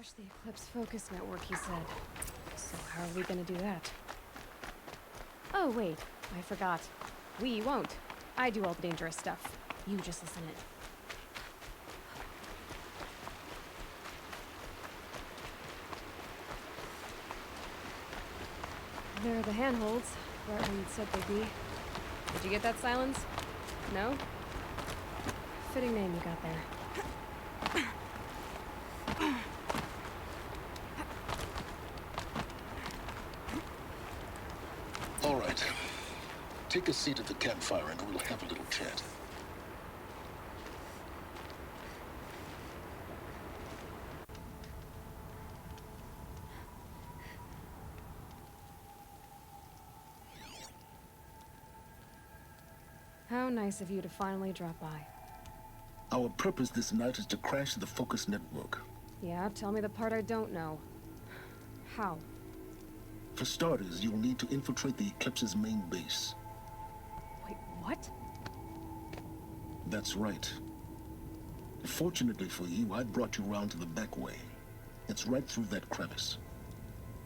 Crash the Eclipse focus network, he said. So how are we gonna do that? Oh, wait. I forgot. We won't. I do all the dangerous stuff. You just listen in. There are the handholds, right where you'd said they'd be. Did you get that, Silence? No? Fitting name you got there. All right. Take a seat at the campfire and we'll have a little chat. How nice of you to finally drop by. Our purpose this night is to crash the focus network. Yeah, tell me the part I don't know. How? For starters, you'll need to infiltrate the Eclipse's main base. Wait, what? That's right. Fortunately for you, I brought you round to the back way. It's right through that crevice.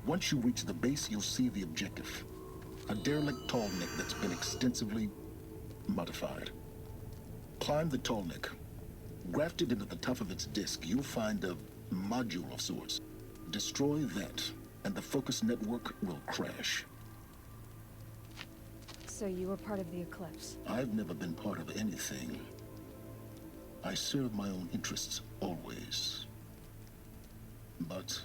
Once you reach the base, you'll see the objective. A derelict tall neck that's been extensively modified. Climb the tall neck. Grafted into the top of its disk, you'll find a module of sorts. Destroy that, and the focus network will crash. So you were part of the Eclipse? I've never been part of anything. I serve my own interests, always. But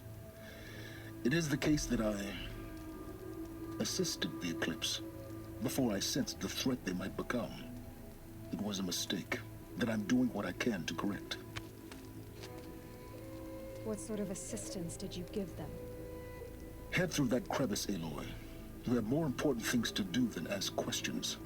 it is the case that I assisted the Eclipse before I sensed the threat they might become. It was a mistake that I'm doing what I can to correct. What sort of assistance did you give them? Head through that crevice, Aloy. You have more important things to do than ask questions.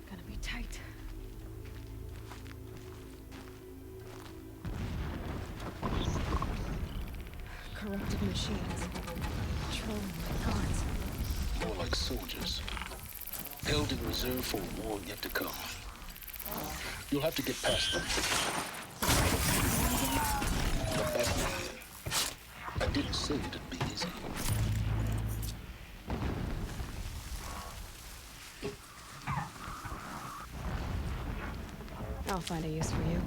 Gonna be tight. Corrupted machines. Patrolling like guards. More like soldiers. Held in reserve for a war yet to come. You'll have to get past them. But I didn't say it'd be easy. I'll find a use for you.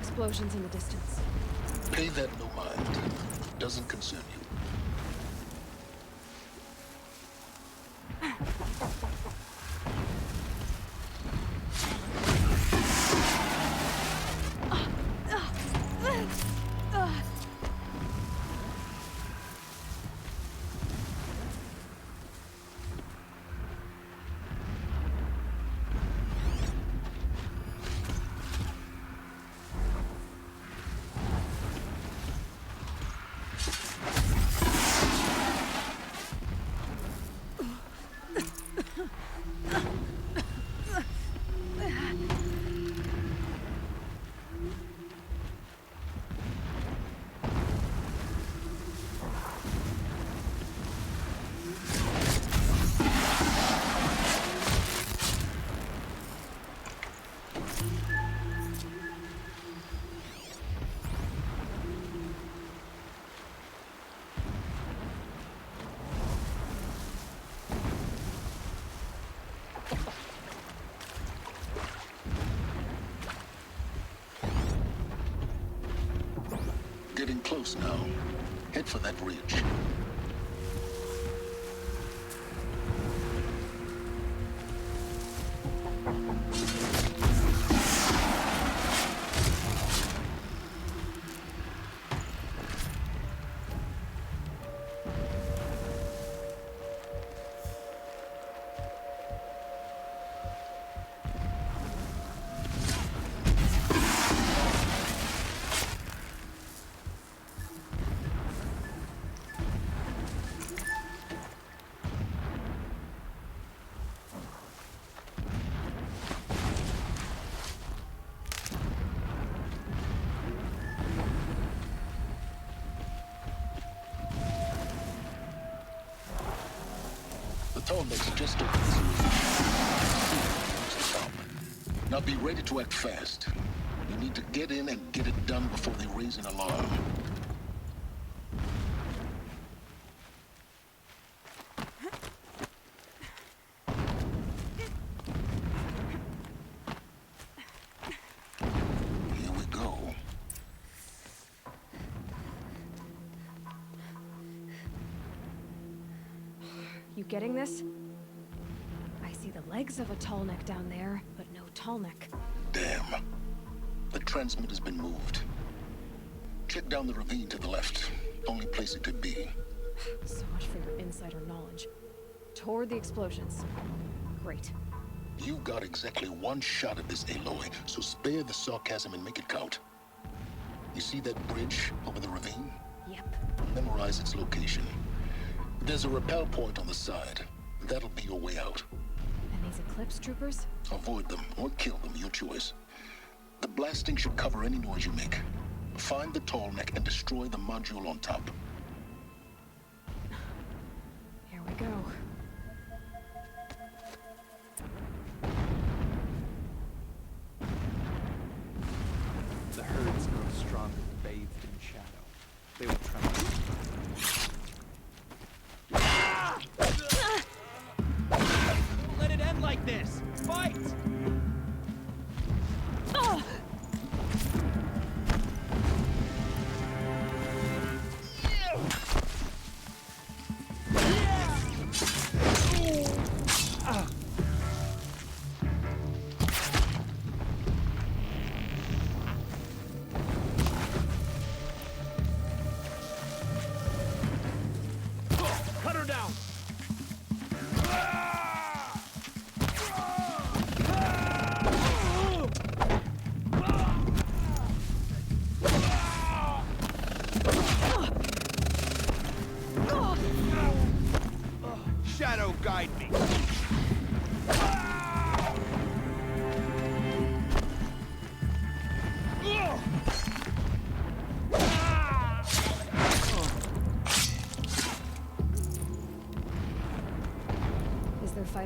Explosions in the distance. Pay that no mind. Doesn't concern you. Getting close now. Head for that ridge. Tallneck's just over this ridge. Now be ready to act fast. You need to get in and get it done before they raise an alarm. Here we go. You getting this? I see the legs of a Tallneck down there, but no Tallneck. Damn. The transmitter's been moved. Check down the ravine to the left. Only place it could be. So much for your insider knowledge. Toward the explosions. Great. You got exactly one shot at this, Aloy, so spare the sarcasm and make it count. You see that bridge over the ravine? Yep. Memorize its location. There's a rappel point on the side. That'll be your way out. And these Eclipse troopers? Avoid them or kill them, your choice. The blasting should cover any noise you make. Find the Tallneck and destroy the module on top. Here we go. The herds grow stronger, bathed in shadow. They will tremble. Don't let it end like this! Fight!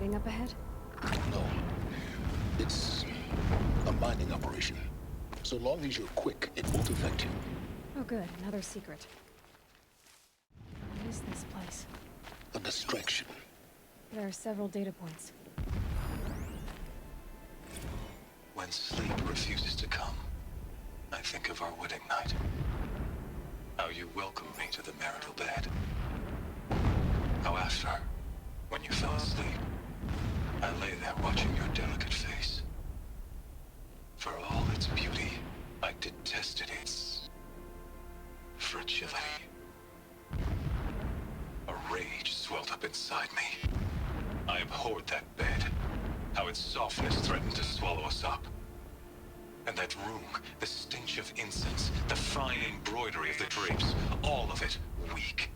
fighting up ahead? No. It's a mining operation. So long as you're quick, it won't affect you. Oh good, another secret. What is this place? A distraction. There are several data points. When sleep refuses to come, I think of our wedding night. How you welcomed me to the marital bed. How after, when you fell asleep, I lay there watching your delicate face. For all its beauty, I detested its fragility. A rage swelled up inside me. I abhorred that bed, how its softness threatened to swallow us up. And that room, the stench of incense, the fine embroidery of the drapes, all of it weak.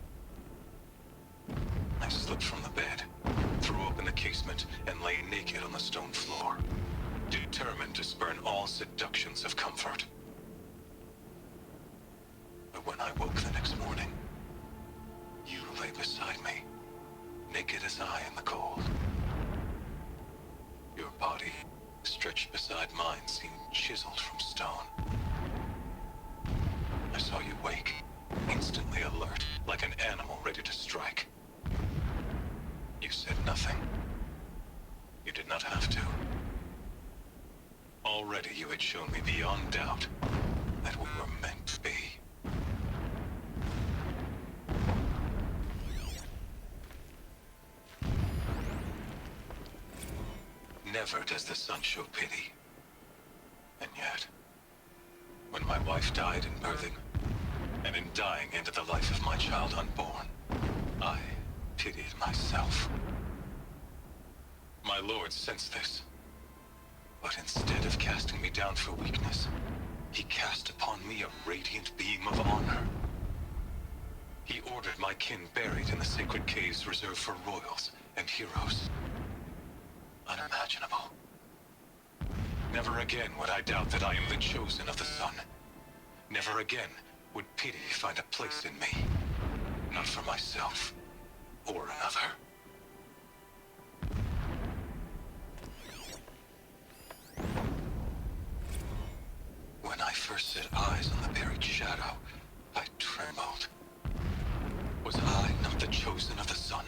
I slipped from the bed, threw open the casement, and lay naked on the stone floor, determined to spurn all seductions of comfort. But when I woke the next morning, you lay beside me, naked as I in the cold. Your body, stretched beside mine, seemed chiseled from stone. I saw you wake, instantly alert, like an animal ready to strike. You said nothing. You did not have to. Already you had shown me beyond doubt that we were meant to be. Never does the sun show pity. And yet, when my wife died in birthing, and in dying ended the life of my child unborn, I pitied myself. My lord sensed this, but instead of casting me down for weakness, he cast upon me a radiant beam of honor. He ordered my kin buried in the sacred caves reserved for royals and heroes. Unimaginable. Never again would I doubt that I am the chosen of the sun. Never again would pity find a place in me. Not for myself, or another. When I first set eyes on the buried shadow, I trembled. Was I not the chosen of the sun?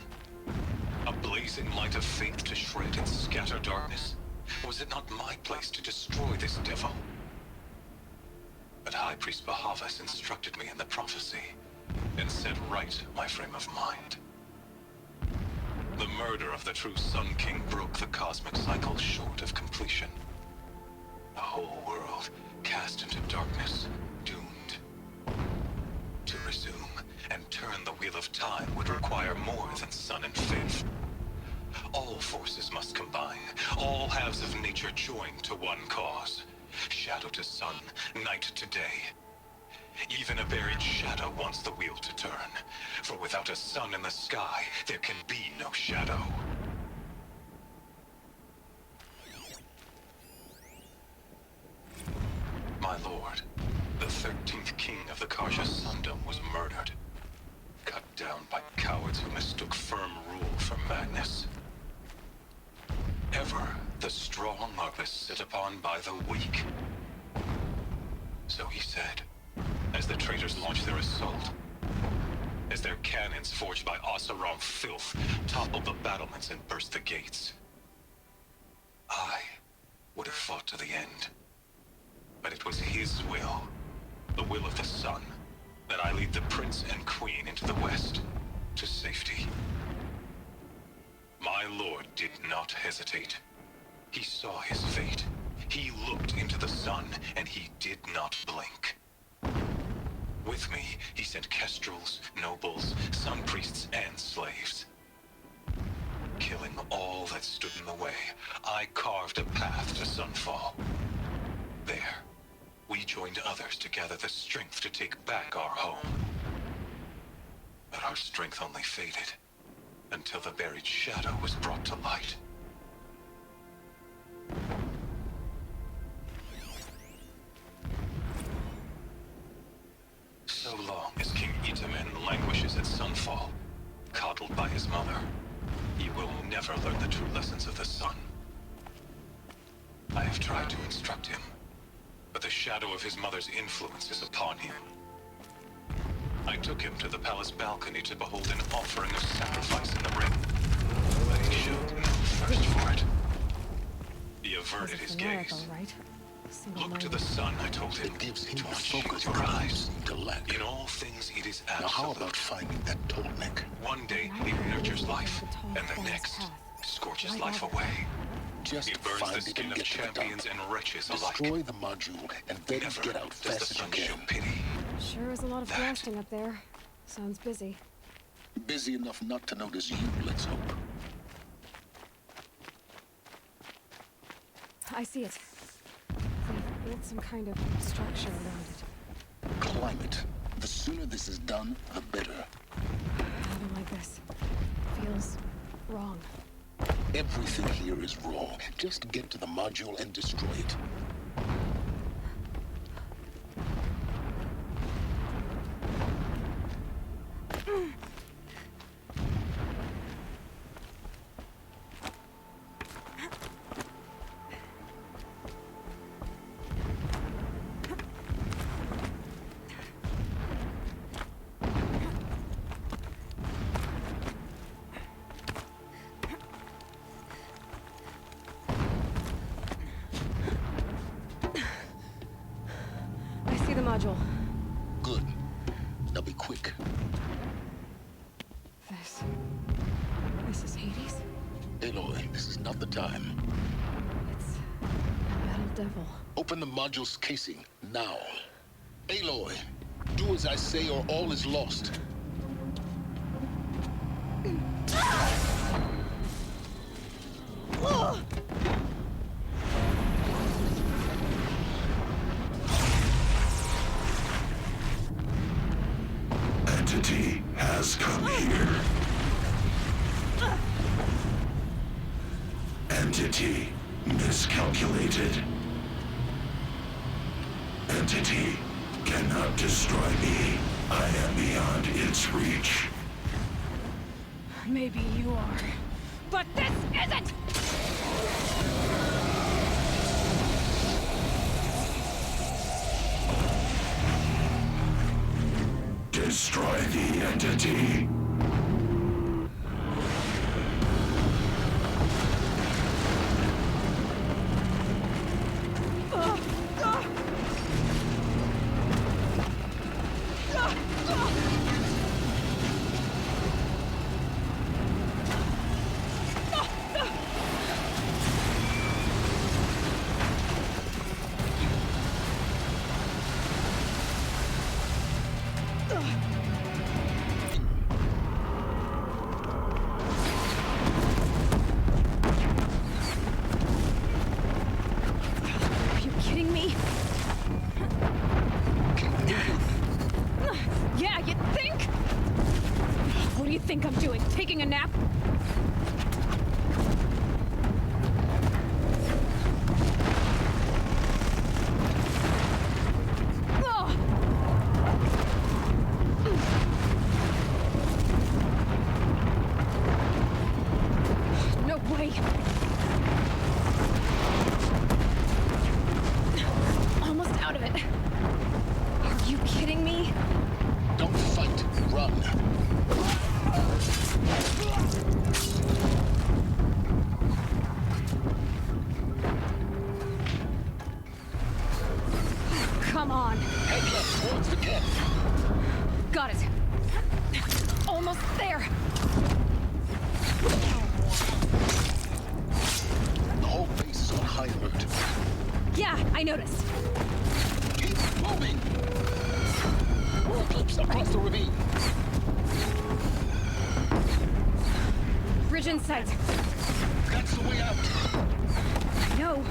A blazing light of faith to shred and scatter darkness? Was it not my place to destroy this devil? But High Priest Bahavas instructed me in the prophecy, and set right my frame of mind. The murder of the true Sun King broke the cosmic cycle short of completion. The whole world cast into darkness, doomed. To resume and turn the wheel of time would require more than sun and faith. All forces must combine, all halves of nature join to one cause. Shadow to sun, night to day. Even a buried shadow wants the wheel to turn, for without a sun in the sky, there can be no shadow. My lord, the 13th king of the Karja Sundom was murdered. Cut down by cowards who mistook firm rule for madness. Ever the strong are beset upon by the weak. So he said, as the traitors launched their assault. As their cannons forged by Oseram filth toppled the battlements and burst the gates. I would have fought to the end. But it was his will, the will of the sun, that I lead the prince and queen into the west, to safety. My lord did not hesitate. He saw his fate. He looked into the sun, and he did not blink. With me, he sent kestrels, nobles, sun priests, and slaves. Killing all that stood in the way, I carved a path to Sunfall. There, we joined others to gather the strength to take back our home. But our strength only faded, until the buried shadow was brought to light. So long as King Itamen languishes at Sunfall, coddled by his mother, he will never never learn the true lessons of the sun. I have tried to instruct him, but the shadow of his mother's influence is upon him. I took him to the palace balcony to behold an offering of sacrifice in the ring, but he showed no thirst for it. He averted his gaze. Right? Look to the sun, I told him. It gives him to the unshield focus your that you eyes. seem to lack. In all things, it is Now how absolute. about finding that Tolmec? One day, it nurtures life, and the next, scorches life away. Just It burns find the it skin and of get to the champions top. and wretches alike. Destroy the module and then Never get out does the fast as you sun show can. pity. Sure is a lot of That- blasting up there. Sounds busy. Busy enough not to notice you, let's hope. I see it. They've built some kind of structure around it. Climate. The sooner this is done, the better. I don't like this. Feels wrong. Everything here is wrong. Just get to the module and destroy it. I see the module. Good. Now be quick. This is Hades? Aloy, this is not the time. It's a metal devil. Open the module's casing, now. Aloy, do as I say or all is lost. Entity has come here. Entity miscalculated. Entity cannot destroy me. I am beyond its reach. Maybe you are. But this isn't! Destroy the entity. Are you kidding me? Yeah, you think? What do you think I'm doing? Taking a nap? Ugh. No way. Almost out of it. Are you kidding me? Don't fight, run. Come on. Head left towards the camp. Got it. Almost there. The whole base is on high alert. Yeah, I noticed. Keep moving. More clips across the ravine. Bridge in sight. That's the way out. No.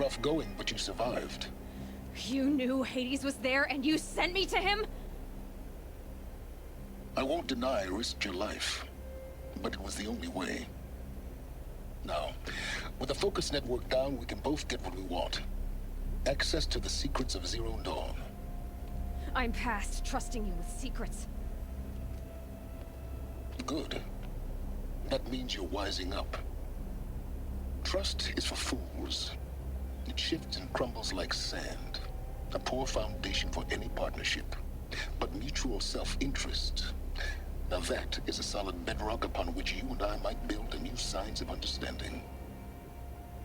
rough going, but you survived. You knew Hades was there and you sent me to him? I won't deny I risked your life, but it was the only way. Now, with the focus network down, we can both get what we want. Access to the secrets of Zero Dawn. I'm past trusting you with secrets. Good. That means you're wising up. Trust is for fools. It shifts and crumbles like sand. A poor foundation for any partnership. But mutual self-interest, now that is a solid bedrock upon which you and I might build a new science of understanding.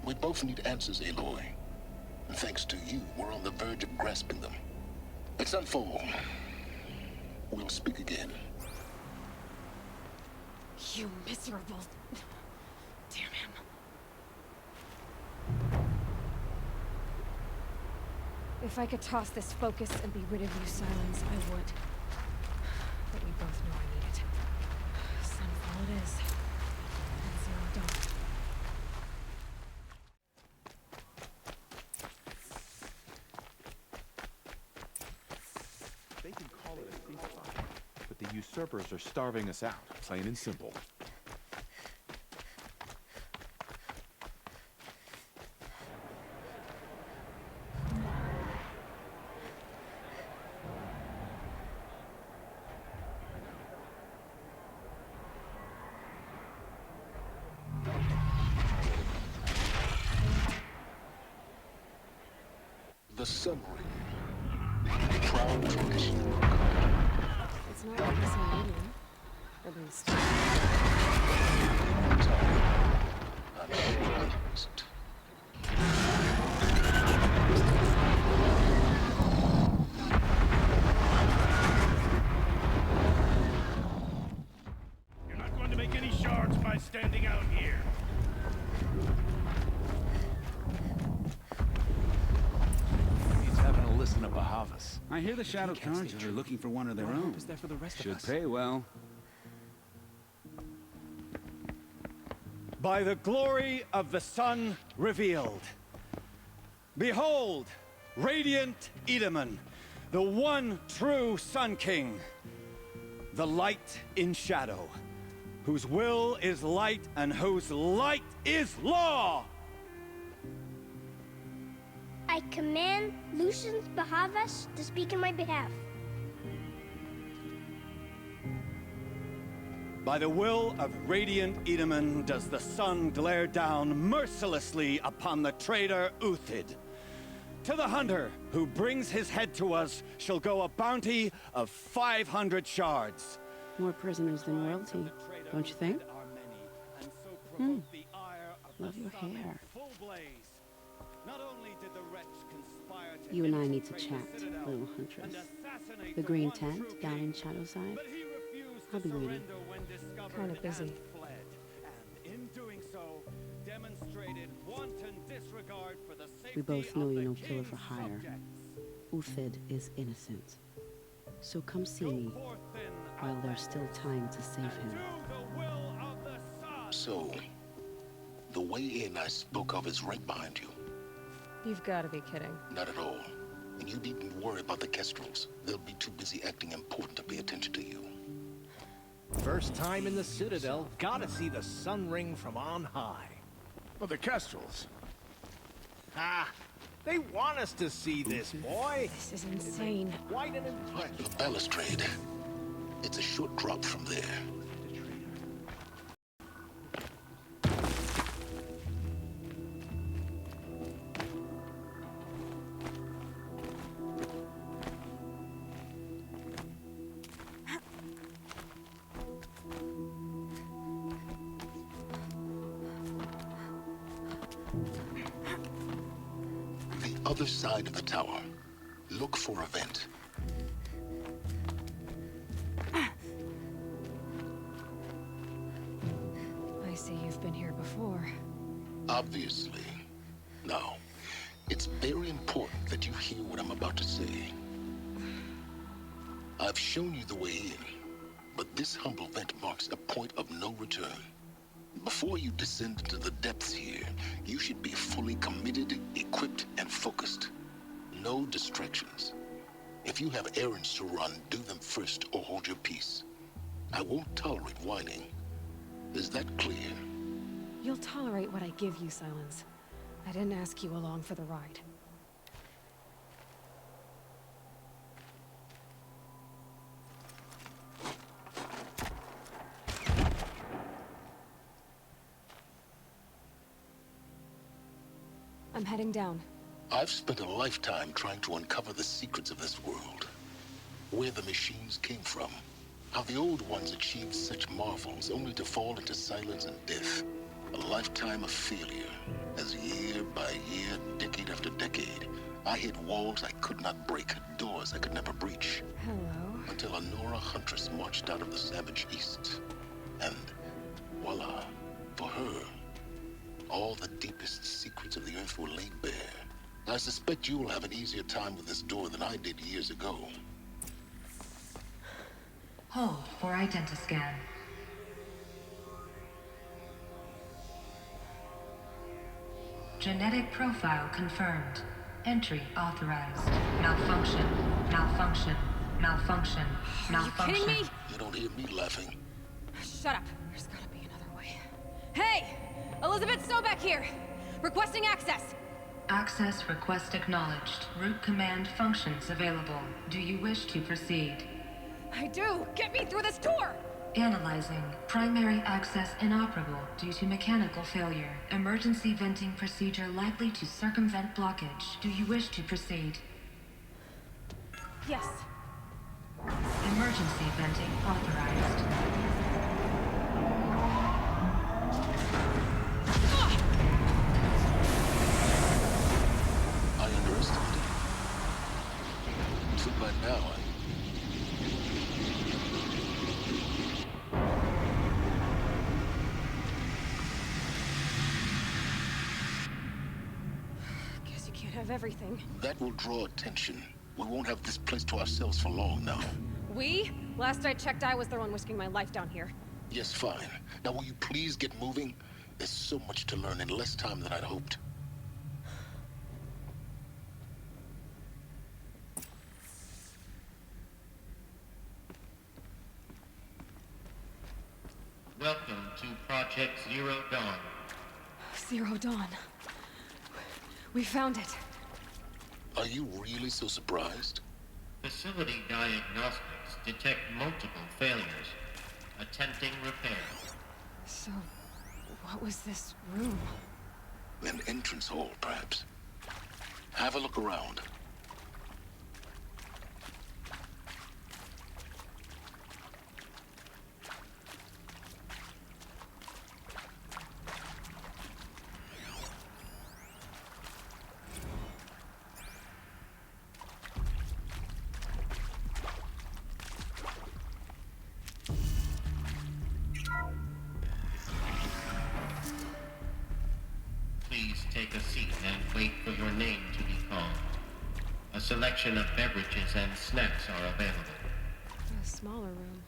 We both need answers, Aloy. And thanks to you, we're on the verge of grasping them. Let's unfold. We'll speak again. You miserable... Damn him. If I could toss this focus and be rid of you, Silence, I would. But we both know I need it. Sunfall it is. And Zero Dawn. They can call it a ceasefire, but the usurpers are starving us out, plain and simple. The Sun Ring. Proud tradition. It's not like this medium. At least. I'm surprised. You're not going to make any shards by standing out here. He's having a listen to Bahavas. I hear the Shadow Cards are looking for one of their What own. hope is there for the rest of Should us? pay well. By the glory of the sun revealed. Behold, radiant Edaman, the one true Sun King. The light in shadow, whose will is light and whose light is law. I command Lucius Bahavas to speak in my behalf. By the will of radiant Edaman does the sun glare down mercilessly upon the traitor Uthid. To the hunter who brings his head to us shall go a bounty of 500 shards. More prisoners than royalty, don't you think? Love your hair. You and I need to chat, little huntress. The green tent down in Shadowside. I'll be waiting. Kind of busy. We both know you're no killer for hire. Uthid is innocent. So come see me while there's still time to save him. So, the way in I spoke of is right behind you. You've got to be kidding. Not at all. And you needn't worry about the Kestrels. They'll be too busy acting important to pay attention to you. First time in the Citadel, gotta see the Sun Ring from on high. Well, the Kestrels. Ah, they want us to see this, boy. This is insane. Quite an impression. The balustrade. It's a short drop from there. Other side of the tower. Look for a vent. I see you've been here before. Obviously. Now, it's very important that you hear what I'm about to say. I've shown you the way in, but this humble vent marks a point of no return. Before you descend into the depths here, you should be fully committed, equipped, and focused. No distractions. If you have errands to run, do them first or hold your peace. I won't tolerate whining. Is that clear? You'll tolerate what I give you, Silence. I didn't ask you along for the ride. I'm heading down. I've spent a lifetime trying to uncover the secrets of this world. Where the machines came from. How the old ones achieved such marvels only to fall into silence and death. A lifetime of failure, as year by year, decade after decade, I hit walls I could not break, doors I could never breach. Hello. Until a Nora huntress marched out of the savage east. And voila, for her, all the deepest secrets of the earth were laid bare. I suspect you will have an easier time with this door than I did years ago. Hold for identiscan. Genetic profile confirmed. Entry authorized. Malfunction. Malfunction. Malfunction. Malfunction. Are you kidding me? You don't hear me laughing. Shut up. There's gotta be another way. Hey! Elizabeth Sobeck here! Requesting access! Access request acknowledged. Root command functions available. Do you wish to proceed? I do! Get me through this tour! Analyzing. Primary access inoperable due to mechanical failure. Emergency venting procedure likely to circumvent blockage. Do you wish to proceed? Yes. Emergency venting authorized. I underestimated. Too bad now, Guess you can't have everything. That will draw attention. We won't have this place to ourselves for long now. We? Last I checked, I was the one risking my life down here. Yes, fine. Now will you please get moving? There's so much to learn in less time than I'd hoped. Welcome to Project Zero Dawn. Zero Dawn. We found it. Are you really so surprised? Facility diagnostics detect multiple failures. Attempting repair. So, what was this room? An entrance hall, perhaps. Have a look around. Please take a seat and wait for your name to be called. A selection of beverages and snacks are available. A smaller room.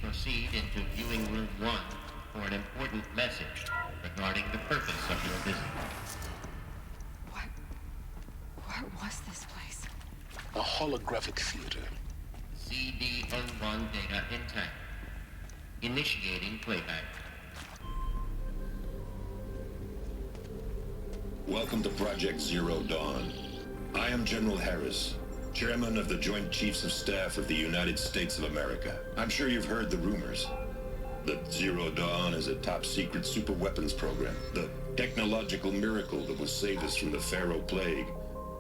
Proceed into viewing room 1 for an important message regarding the purpose of your visit. What was this place? A holographic theater. CD01 data intact. Initiating playback. Welcome to Project Zero Dawn. I am General Harris, Chairman of the Joint Chiefs of Staff of the United States of America. I'm sure you've heard the rumors. That Zero Dawn is a top-secret super-weapons program. The technological miracle that will save us from the Pharaoh Plague,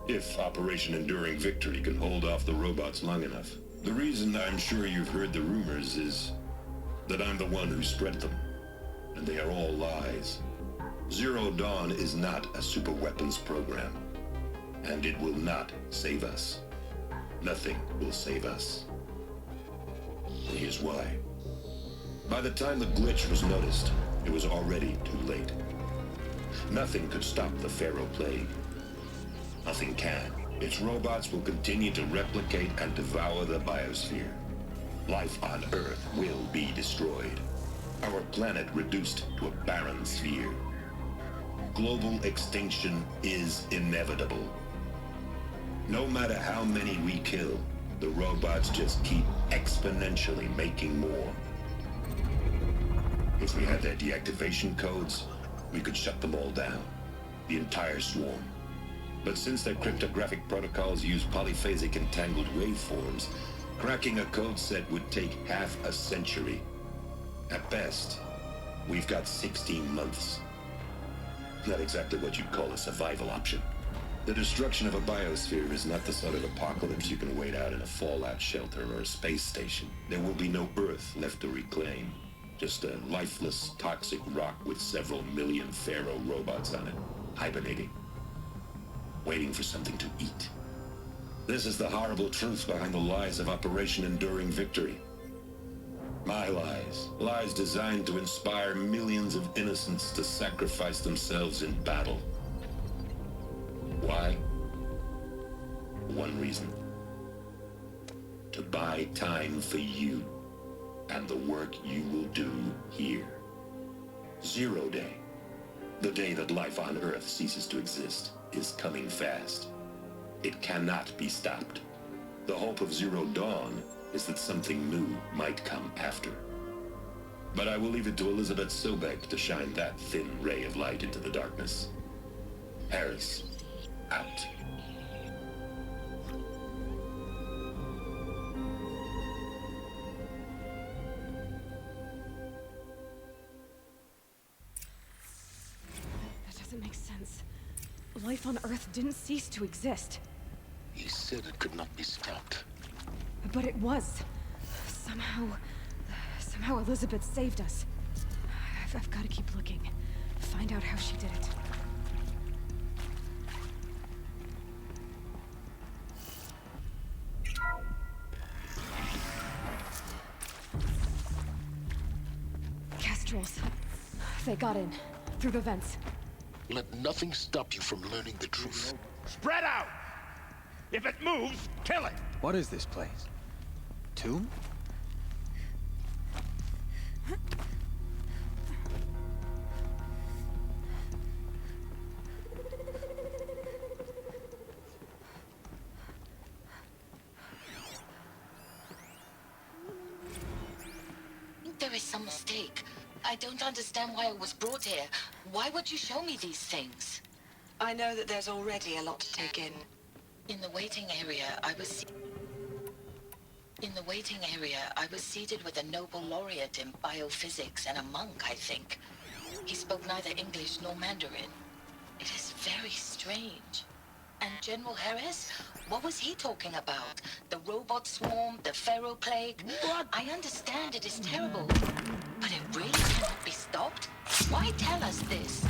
if Operation Enduring Victory can hold off the robots long enough. The reason I'm sure you've heard the rumors is that I'm the one who spread them. And they are all lies. Zero Dawn is not a superweapons program. And it will not save us. Nothing will save us. And here's why. By the time the glitch was noticed, it was already too late. Nothing could stop the Pharaoh Plague. Nothing can. Its robots will continue to replicate and devour the biosphere. Life on Earth will be destroyed. Our planet reduced to a barren sphere. Global extinction is inevitable. No matter how many we kill, the robots just keep exponentially making more. If we had their deactivation codes, we could shut them all down. The entire swarm. But since their cryptographic protocols use polyphasic entangled waveforms, cracking a code set would take half a century. At best, we've got 16 months. Not exactly what you'd call a survival option. The destruction of a biosphere is not the sort of apocalypse you can wait out in a fallout shelter or a space station. There will be no Earth left to reclaim. Just a lifeless, toxic rock with several million Pharaoh robots on it, hibernating, waiting for something to eat. This is the horrible truth behind the lies of Operation Enduring Victory. My lies. Lies designed to inspire millions of innocents to sacrifice themselves in battle. Why? One reason. To buy time for you and the work you will do here. Zero Day, the day that life on Earth ceases to exist, is coming fast. It cannot be stopped. The hope of Zero Dawn is that something new might come after. But I will leave it to Elizabeth Sobek to shine that thin ray of light into the darkness. Harris, out. That doesn't make sense. Life on Earth didn't cease to exist. He said it could not be stopped. But it was. Somehow Elizabeth saved us. I've got to keep looking. Find out how she did it. Kestrels. They got in. Through the vents. Let nothing stop you from learning the truth. Spread out! If it moves, kill it! What is this place? Tomb? There is some mistake. I don't understand why I was brought here. Why would you show me these things? I know that there's already a lot to take in. In the waiting area, I was seated with a Nobel laureate in biophysics and a monk, I think. He spoke neither English nor Mandarin. It is very strange. And General Harris? What was he talking about? The robot swarm, the Pharaoh Plague? What? I understand it is terrible, but it really cannot be stopped? Why tell us this?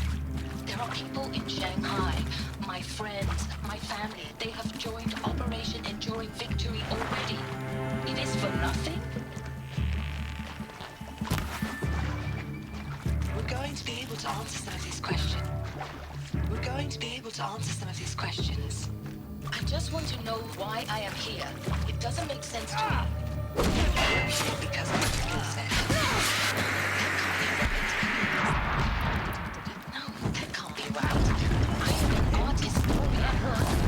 There are people in Shanghai, my friends, my family. They have joined Operation Enduring Victory already. It is for nothing? We're going to be able to answer some of these questions. We're going to be able to answer some of these questions. I just want to know why I am here. It doesn't make sense to me. Because of the skill set. No, that can't be right. I am an art historian.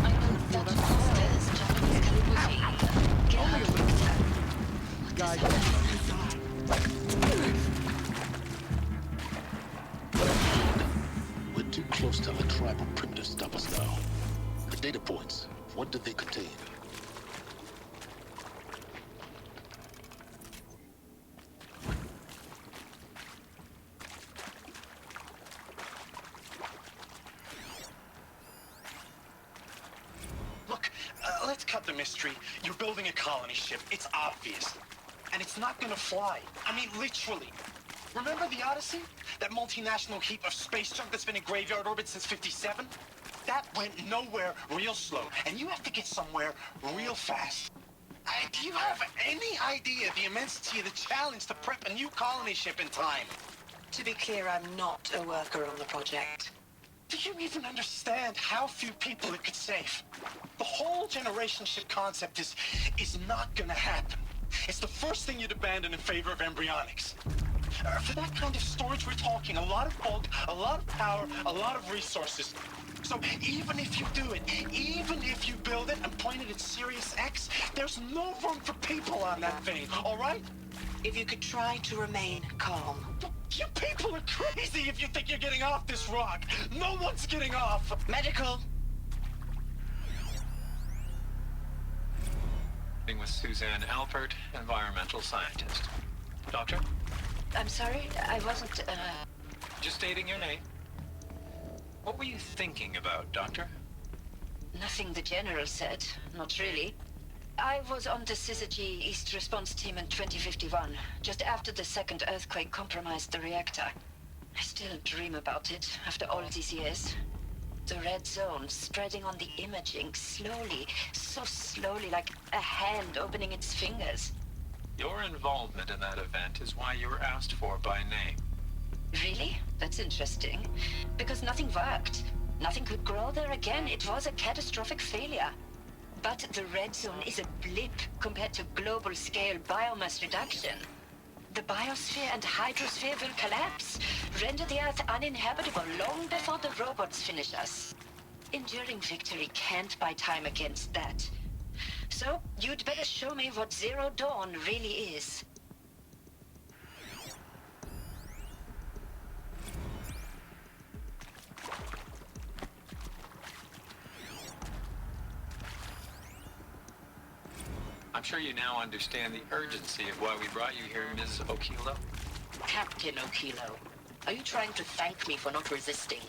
I know Dutch masters, Japanese calligraphy, Gerhard Richter. What is happening? We're too close to the tribal primitive to stop us now. The data points, what did they contain? Look, let's cut the mystery. You're building a colony ship. It's obvious. and it's not gonna fly. I mean, literally. Remember the Odyssey? That multinational heap of space junk that's been in graveyard orbit since '57? That went nowhere real slow, and you have to get somewhere real fast. Do you have any idea the immensity of the challenge to prep a new colony ship in time? To be clear, I'm not a worker on the project. Do you even understand how few people it could save? The whole generation ship concept is not gonna happen. It's the first thing you'd abandon in favor of embryonics. For that kind of storage, we're talking a lot of bulk, a lot of power, a lot of resources. So even if you do it, even if you build it and point it at Sirius X, there's no room for people on that thing, all right? If you could try to remain calm. You people are crazy if you think you're getting off this rock. No one's getting off. Medical. With Suzanne Alpert, environmental scientist. Doctor? I'm sorry, I wasn't, Just stating your name. What were you thinking about, Doctor? Nothing the General said. Not really. I was on the Syzygy East Response Team in 2051, just after the second earthquake compromised the reactor. I still dream about it, after all these years. The red zone spreading on the imaging, slowly, so slowly, like a hand opening its fingers. Your involvement in that event is why you were asked for by name. Really? That's interesting. Because nothing worked. Nothing could grow there again. It was a catastrophic failure. But the red zone is a blip compared to global-scale biomass reduction. The biosphere and hydrosphere will collapse, render the Earth uninhabitable long before the robots finish us. Enduring victory can't buy time against that. So, you'd better show me what Zero Dawn really is. I'm sure you now understand the urgency of why we brought you here, Ms. Okilo. Captain Okilo, are you trying to thank me for not resisting?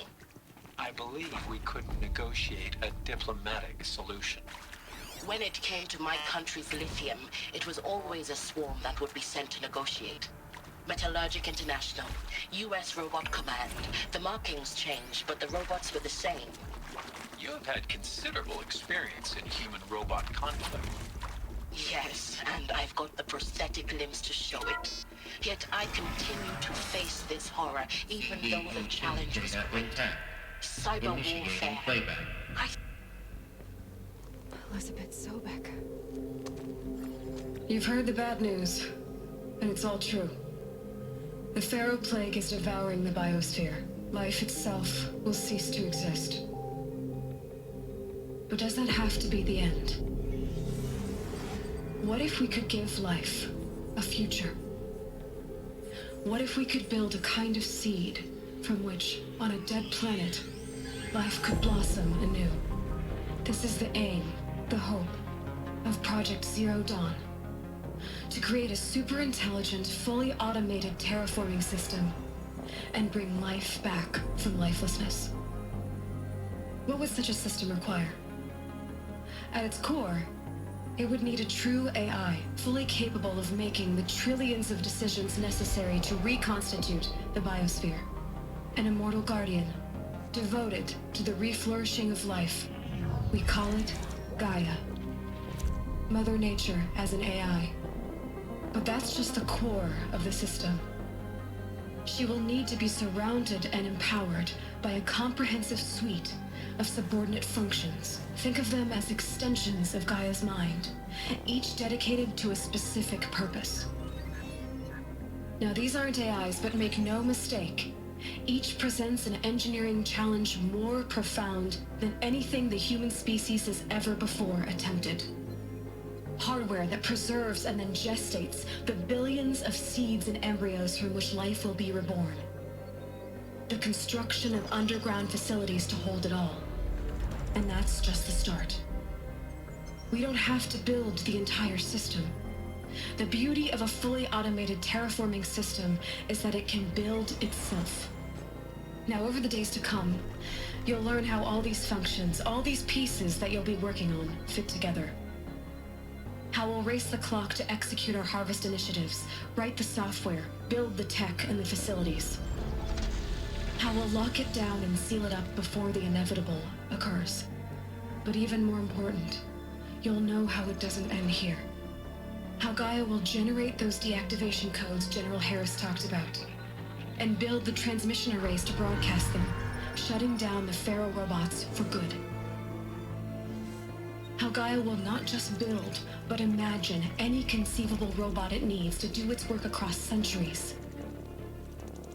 I believe we couldn't negotiate a diplomatic solution. When it came to my country's lithium, it was always a swarm that would be sent to negotiate. Metallurgic International, U.S. Robot Command. The markings changed, but the robots were the same. You have had considerable experience in human-robot conflict. Yes, and I've got the prosthetic limbs to show it. Yet I continue to face this horror, even though the challenge was great. Cyber warfare. Elizabeth Sobek. You've heard the bad news, and it's all true. The Pharaoh Plague is devouring the biosphere. Life itself will cease to exist. But does that have to be the end? What if we could give life a future? What if we could build a kind of seed from which, on a dead planet, life could blossom anew? This is the aim, the hope, of Project Zero Dawn. To create a super-intelligent, fully automated terraforming system and bring life back from lifelessness. What would such a system require? At its core, it would need a true AI, fully capable of making the trillions of decisions necessary to reconstitute the biosphere. An immortal guardian, devoted to the reflourishing of life. We call it Gaia. Mother Nature as an AI. But that's just the core of the system. She will need to be surrounded and empowered by a comprehensive suite of subordinate functions. Think of them as extensions of Gaia's mind, each dedicated to a specific purpose. Now, these aren't AIs, but make no mistake, each presents an engineering challenge more profound than anything the human species has ever before attempted. Hardware that preserves and then gestates the billions of seeds and embryos from which life will be reborn. The construction of underground facilities to hold it all. And that's just the start. We don't have to build the entire system. The beauty of a fully automated terraforming system is that it can build itself. Now, over the days to come, you'll learn how all these functions, all these pieces that you'll be working on, fit together. How we'll race the clock to execute our harvest initiatives, write the software, build the tech and the facilities. How we'll lock it down and seal it up before the inevitable occurs. But even more important, you'll know how it doesn't end here. How Gaia will generate those deactivation codes General Harris talked about, and build the transmission arrays to broadcast them, shutting down the Pharaoh robots for good. How Gaia will not just build, but imagine any conceivable robot it needs to do its work across centuries.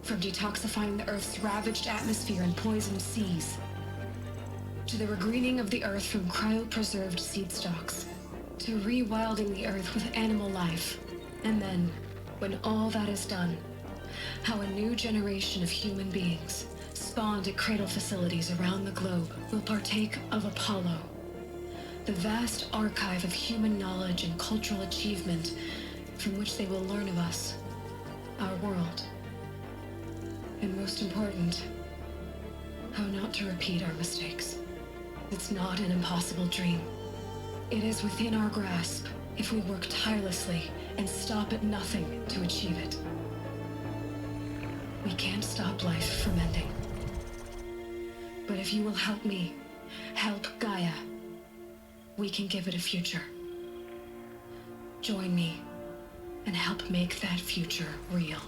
From detoxifying the Earth's ravaged atmosphere and poisoned seas, to the regreening of the Earth from cryopreserved seed stalks, to rewilding the Earth with animal life. And then, when all that is done, how a new generation of human beings, spawned at cradle facilities around the globe, will partake of Apollo, the vast archive of human knowledge and cultural achievement from which they will learn of us, our world. And most important, how not to repeat our mistakes. It's not an impossible dream. It is within our grasp if we work tirelessly and stop at nothing to achieve it. We can't stop life from ending. But if you will help me, help Gaia, we can give it a future. Join me and help make that future real.